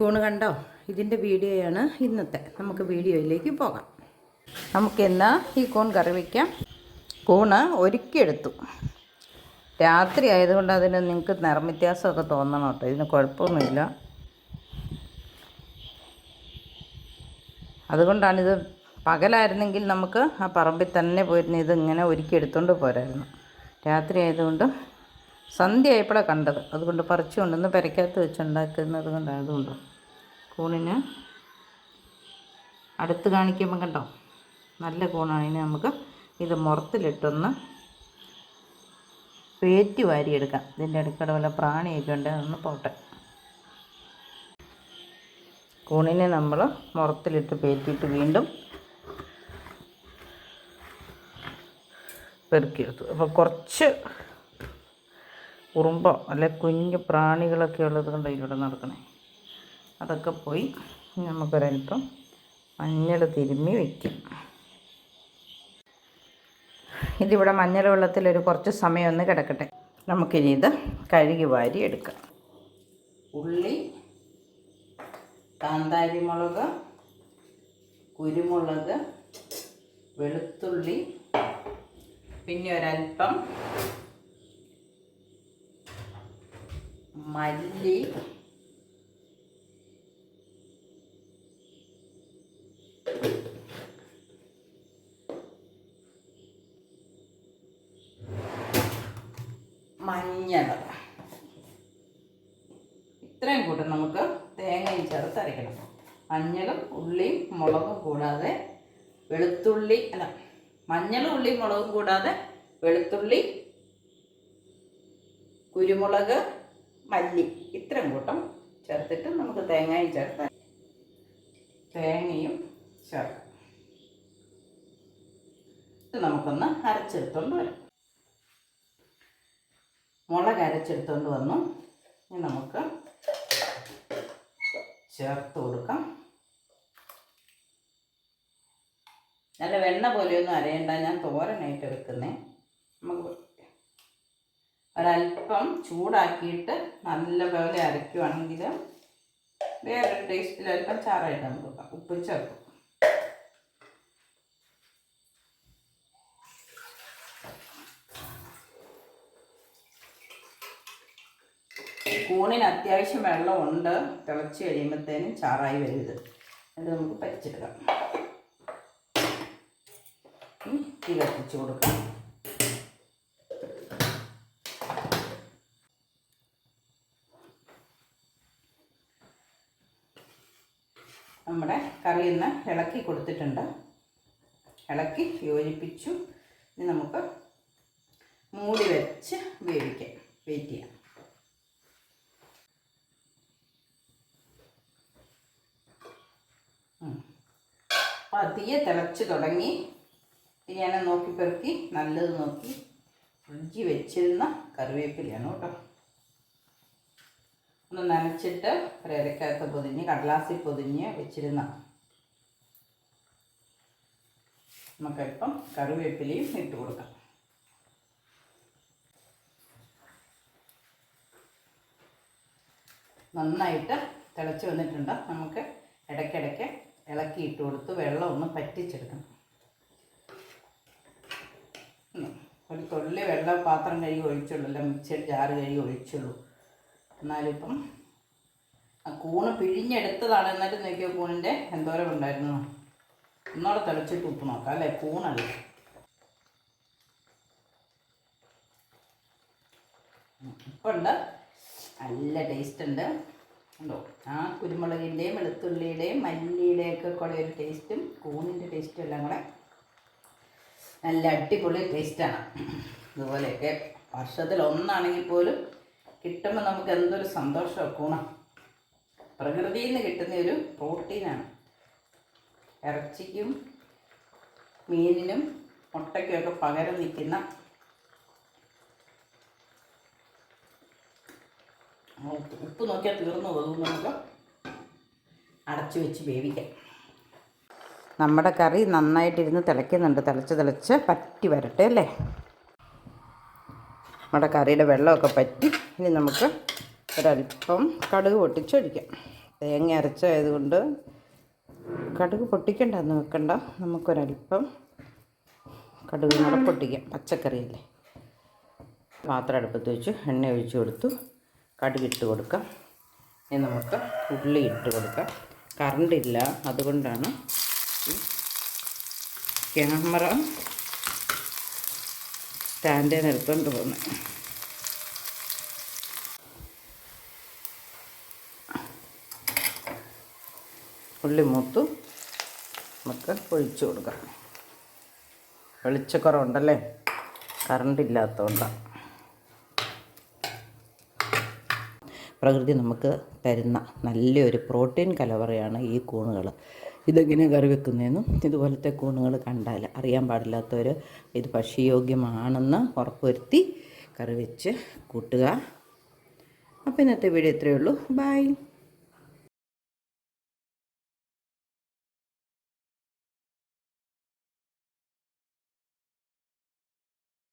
കൂണ് കണ്ടോ? ഇതിൻ്റെ വീഡിയോയാണ് ഇന്നത്തെ. നമുക്ക് വീഡിയോയിലേക്ക് പോകാം. നമുക്കിന്ന് ഈ കൂൺ കറി വയ്ക്കാം. കൂണ് ഒരുക്കിയെടുത്തു. രാത്രി ആയതുകൊണ്ട് അതിന് നിങ്ങൾക്ക് നിറം വ്യത്യാസമൊക്കെ തോന്നണം കേട്ടോ. ഇതിന് കുഴപ്പമൊന്നുമില്ല. അതുകൊണ്ടാണിത്. പകലായിരുന്നെങ്കിൽ നമുക്ക് ആ പറമ്പിൽ തന്നെ പോയിരുന്ന ഇതിങ്ങനെ ഒരുക്കിയെടുത്തുകൊണ്ട് പോരായിരുന്നു. രാത്രി ആയതുകൊണ്ട് സന്ധ്യ ആയപ്പോഴാണ് കണ്ടത്. അതുകൊണ്ട് പറിച്ചു കൊണ്ടുവന്ന് പെരക്കകത്ത് വെച്ചുണ്ടാക്കുന്നത് കൊണ്ടായതുകൊണ്ട് കൂണിന് അടുത്ത് കാണിക്കുമ്പോൾ കണ്ടോ, നല്ല കൂണാണ്. ഇനി നമുക്ക് ഇത് മുറത്തിലിട്ടൊന്ന് പേറ്റി വാരിയെടുക്കാം. ഇതിൻ്റെ അടുക്കട വല്ല പ്രാണിയൊക്കെ ഉണ്ട്, അതൊന്ന് പോട്ടെ. കൂണിനെ നമ്മൾ മുറത്തിലിട്ട് പേറ്റിയിട്ട് വീണ്ടും പെറുക്കിയെടുത്തു. അപ്പോൾ കുറച്ച് ഉറുമ്പോ അല്ലെ കുഞ്ഞു പ്രാണികളൊക്കെ ഉള്ളത് കൊണ്ട് ഇതിലൂടെ നടക്കണേ, അതൊക്കെ പോയി. നമുക്കൊരൽപ്പം മഞ്ഞൾ തിരുമ്മി വയ്ക്കും. ഇതിവിടെ മഞ്ഞൾ വെള്ളത്തിലൊരു കുറച്ച് സമയം ഒന്ന് കിടക്കട്ടെ. നമുക്കിനി ഇത് കഴുകി വാരി എടുക്കാം. ഉള്ളി, കാന്താരി മുളക്, കുരുമുളക്, വെളുത്തുള്ളി, പിന്നെ ഒരൽപ്പം മല്ലി, മഞ്ഞൾ, ഇത്രയും കൂടെ നമുക്ക് തേങ്ങയും ചേർത്ത് അരയ്ക്കണം. മഞ്ഞളും ഉള്ളിയും മുളകും കൂടാതെ വെളുത്തുള്ളി, അല്ല, മഞ്ഞളും ഉള്ളിയും മുളകും കൂടാതെ വെളുത്തുള്ളി, കുരുമുളക്, മല്ലി, ഇത്രയും കൂട്ടം ചേർത്തിട്ട് നമുക്ക് തേങ്ങയും ചേർത്ത് തേങ്ങയും ചേർക്കാം. ഇത് നമുക്കൊന്ന് അരച്ചെടുത്തോണ്ട് വരാം. മുളക് അരച്ചെടുത്തോണ്ട് വന്നു. ഇനി നമുക്ക് ചേർത്ത് കൊടുക്കാം. നല്ല വെണ്ണ പോലെയൊന്നും അരയണ്ട, ഞാൻ തോരനായിട്ട് വെക്കുന്നേ. നമുക്ക് ഒരൽപ്പം ചൂടാക്കിയിട്ട് നല്ലപോലെ അരയ്ക്കുവാണെങ്കിൽ വേറൊരു ടേസ്റ്റിൽ അല്പം ചാറായിട്ട് നമുക്ക് വെക്കാം. ഉപ്പ് ചേർക്കും. കൂണിന് അത്യാവശ്യം വെള്ളമുണ്ട്. തിളച്ച് കഴിയുമ്പോഴത്തേനും ചാറായി വരുന്നത്. അത് നമുക്ക് പരിച്ചെടുക്കാം. തീ കത്തിച്ച് കൊടുക്കാം. നമ്മുടെ കറി ഒന്ന് ഇളക്കി കൊടുത്തിട്ടുണ്ട്. ഇളക്കി യോജിപ്പിച്ചു. ഇനി നമുക്ക് മൂടി വെച്ച് വേവിക്കാം. വെയിറ്റ് ചെയ്യാം. പതിയെ തിളച്ച് തുടങ്ങി. ഇനി ഞാൻ നോക്കി പെറുക്കി നല്ലത് നോക്കി ഫ്രിഡ്ജിൽ വെച്ചിരുന്ന കറിവേപ്പിലയാണ് കേട്ടോ. ഒന്ന് നനച്ചിട്ട് ഒരക്കകത്ത് പൊതിഞ്ഞ് കടലാസിൽ പൊതിഞ്ഞ് വെച്ചിരുന്ന നമുക്കല്പം കറിവേപ്പിലയും ഇട്ട് കൊടുക്കാം. നന്നായിട്ട് തിളച്ച് വന്നിട്ടുണ്ട്. നമുക്ക് ഇടയ്ക്കിടയ്ക്ക് ഇളക്കി ഇട്ട് കൊടുത്ത് വെള്ളം ഒന്ന് പറ്റിച്ചെടുക്കണം. ഒരു തുള്ളി വെള്ളം പാത്രം കഴുകി ഒഴിച്ചുള്ളൂ, അല്ല മിക്സിയുടെ ജാറ് കഴുകി ഒഴിച്ചുള്ളൂ. എന്നാലിപ്പം ആ കൂണ് പിഴിഞ്ഞെടുത്തതാണ്. എന്നിട്ട് നോക്കിയോ കൂണിൻ്റെ എന്തോരം ഉണ്ടായിരുന്നു. ഒന്നോടെ തിളച്ചിട്ട് ഉപ്പ് നോക്കാം, അല്ലേ? കൂണല്ലേ. ഉപ്പുണ്ട്, നല്ല ടേസ്റ്റ് ഉണ്ട്. ഉണ്ടോ? ആ കുരുമുളകിൻ്റെയും വെളുത്തുള്ളിയുടെയും മല്ലിയുടെയൊക്കെ കൂടെ ഒരു ടേസ്റ്റും കൂണിൻ്റെ ടേസ്റ്റും എല്ലാം കൂടെ നല്ല അടിപൊളി ടേസ്റ്റാണ്. ഇതുപോലെയൊക്കെ വർഷത്തിൽ ഒന്നാണെങ്കിൽ പോലും കിട്ടുമ്പോൾ നമുക്ക് എന്തൊരു സന്തോഷമാണ്. കൂണ പ്രകൃതിയിൽ നിന്ന് കിട്ടുന്ന ഒരു പ്രോട്ടീനാണ്. ഇറച്ചിക്കും മീനിനും മുട്ടയ്ക്കുമൊക്കെ പകരം നിൽക്കുന്ന ഉപ്പ് നോക്കിയാൽ തീർന്നു പോകും. നമുക്ക് അടച്ചു വെച്ച് വേവിക്കാം. നമ്മുടെ കറി നന്നായിട്ടിരുന്ന് തിളയ്ക്കുന്നുണ്ട്. തിളച്ച് പറ്റി വരട്ടെ, അല്ലേ? നമ്മുടെ കറിയുടെ വെള്ളമൊക്കെ പറ്റി. ഇനി നമുക്ക് ഒരല്പം കടുക് പൊട്ടിച്ചൊഴിക്കാം. തേങ്ങ അരച്ചായതുകൊണ്ട് കടുക് പൊട്ടിക്കണ്ടെന്ന് വെക്കണ്ട. നമുക്കൊരല്പം കടുക് കൂടെ പൊട്ടിക്കാം, പച്ചക്കറിയല്ലേ. പാത്രം അടുപ്പത്ത് വെച്ച് എണ്ണ ഒഴിച്ച് കൊടുത്തു, കടുകിട്ട് കൊടുക്കാം. ഇനി നമുക്ക് ഉള്ളി ഇട്ട് കൊടുക്കാം. കറണ്ടില്ല, അതുകൊണ്ടാണ് ഈ ക്യാമറ സ്റ്റാൻഡിൽ എടുത്തുകൊണ്ട് പോകുന്നത്. ഉള്ളി മൂത്തു, നമുക്ക് ഒഴിച്ചു കൊടുക്കാം. വെളിച്ചക്കുറവുണ്ടല്ലേ, കറണ്ടില്ലാത്തതുകൊണ്ടാണ്. പ്രകൃതി നമുക്ക് തരുന്ന നല്ലൊരു പ്രോട്ടീൻ കലവറയാണ് ഈ കൂണുകൾ. ഇതെങ്ങനെ കറി വെക്കുന്നതെന്നും ഇതുപോലത്തെ കൂണുകൾ കണ്ടാൽ അറിയാൻ പാടില്ലാത്തവർ ഇത് ഭക്ഷ്യയോഗ്യമാണെന്ന് ഉറപ്പുവരുത്തി കറി വെച്ച് കൂട്ടുക. അപ്പോൾ ഇന്നത്തെ വീഡിയോ ഇത്രയേ ഉള്ളൂ. ബൈ.